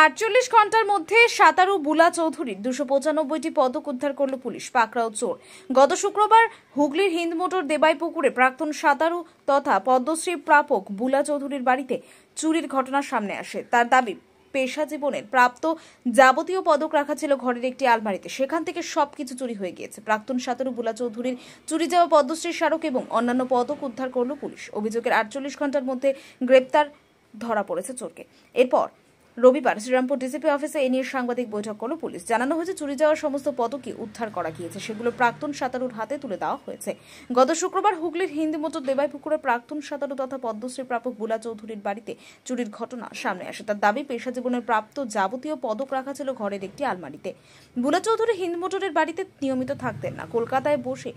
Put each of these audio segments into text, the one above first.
48 ঘন্টার মধ্যে সাতারু বুলা চৌধুরীর 295টি পদক উদ্ধার করল পুলিশ। পাকড়াও চোর। গত শুক্রবার হুগলির হিন্দমোটর দেবাইপুকুরে প্রাক্তন সাতারু তথা পদ্মশ্রী প্রাপক বুলা চৌধুরীর বাড়িতে চুরির ঘটনা সামনে আসে। তার দাবি, পেশা জীবনের প্রাপ্ত যাবতীয় পদক রাখা ছিল ঘরের একটি আলমারিতে, সেখান থেকে সবকিছু চুরি হয়ে গিয়েছে। প্রাক্তন সাতারু বুলা চৌধুরীর চুরি যাওয়া পদ্মশ্রী স্মারক এবং অন্যান্য পদক উদ্ধার করল পুলিশ। অভিযোগের 48 ঘন্টার মধ্যে গ্রেপ্তার ধরা পড়েছে চোরকে। এরপর রবিবার শ্রীরামপুর ডিসিপি অফিসে এ নিয়ে সাংবাদিক বৈঠক করল পুলিশ। জানানো হয়েছে, চুরি যাওয়ার সমস্ত পদকই উদ্ধার করা গিয়েছে, সেগুলো প্রাক্তন সাঁতারুর হাতে তুলে দেওয়া হয়েছে। গত শুক্রবার হুগলির হিন্দমোটর দেবাইপুকুরে প্রাক্তন সাঁতারু তথা পদ্মশ্রী প্রাপক বুলা চৌধুরীর বাড়িতে চুরির ঘটনা সামনে আসে। তার দাবি, পেশা জীবনের প্রাপ্ত যাবতীয় পদক রাখা ছিল ঘরের একটি আলমারিতে। বুলা চৌধুরী হিন্দমোটরের বাড়িতে নিয়মিত থাকতেন না, কলকাতায় বসে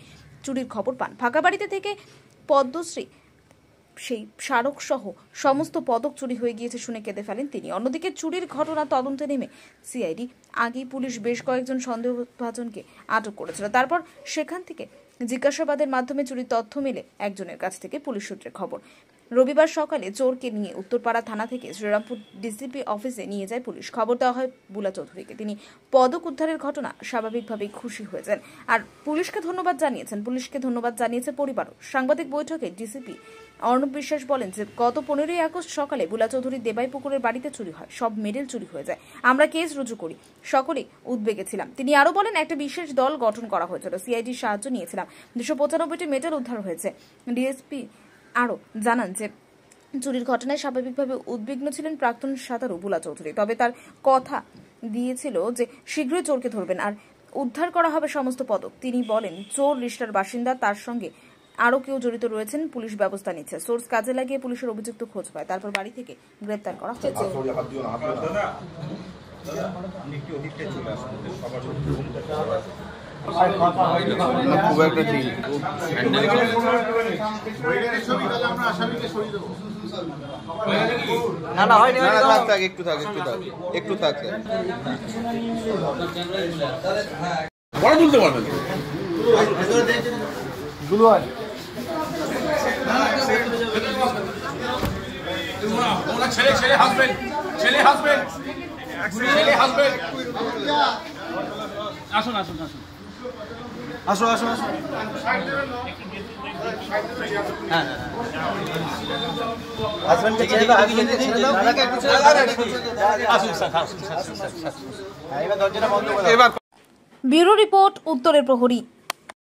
চুরির খবর পান। ফাঁকা বাড়িতে থেকে পদ্মশ্রী সেই স্মারক সহ সমস্ত পদক চুরি হয়ে গিয়েছে শুনে কেঁদে ফেলেন তিনি। অন্যদিকে চুরির ঘটনা তদন্তে নেমে সিআইডি আগেই পুলিশ বেশ কয়েকজন সন্দেহভাজনকে আটক করেছিল। তারপর সেখান থেকে জিজ্ঞাসাবাদের মাধ্যমে চুরির তথ্য মেলে একজনের কাছ থেকে পুলিশ সূত্রে খবর। রবিবার সকালে চোরকে নিয়ে উত্তরপাড়া থানা থেকে শ্রীরামপুর ডিসিপি অফিসে নিয়ে যায় পুলিশ। খবর দেওয়া হয় বুলা চৌধুরীকে। তিনি পদক উদ্ধারের ঘটনা স্বাভাবিকভাবেই খুশি হয়েছেন আর পুলিশকে ধন্যবাদ জানিয়েছে পরিবারও। সাংবাদিক বৈঠকে ডিসিপি অর্ণব বিশ্বাস বলেন যে গত 15ই আগস্ট সকালে বুলা চৌধুরীর দেবাইপুকুরের বাড়িতে চুরি হয়, সব মেডেল চুরি হয়ে যায়। আমরা কেস রুজু করি, সকলেই উদ্বেগে ছিলাম। তিনি আরো বলেন, একটা বিশেষ দল গঠন করা হয়েছিল, সিআইডির সাহায্য নিয়েছিলাম, 295টি মেডেল উদ্ধার হয়েছে। ডিএসপি আরো জানান যে চুরির ঘটনায় স্বাভাবিকভাবে উদ্বিগ্ন ছিলেন প্রাক্তন সাঁতারু বুলা চৌধুরী, তবে তার কথা দিয়েছিল যে শীঘ্রই চোরকে ধরবেন আর উদ্ধার করা হবে সমস্ত পদক। তিনি বলেন, চোর রিষ্টার বাসিন্দা, তার সঙ্গে আরো কেউ জড়িত রয়েছেন, পুলিশ ব্যবস্থা নিচ্ছে। সোর্স কাজে লাগিয়ে পুলিশের অভিযুক্ত খোঁজ পায়, তারপর বাড়ি থেকে গ্রেপ্তার করা হয়েছে। ছেলে হাজবেন্ড আসুন আসুন আসুন আসো আসো আসো হ্যাঁ হাজবেন্ডকে ছেড়ে দাও, দাদাকে একটু ছেড়ে দাও। আসুন স্যার, আসুন স্যার, এবার দরজাটা বন্ধ করো। ব্যুরো রিপোর্ট, উত্তরের প্রহরী।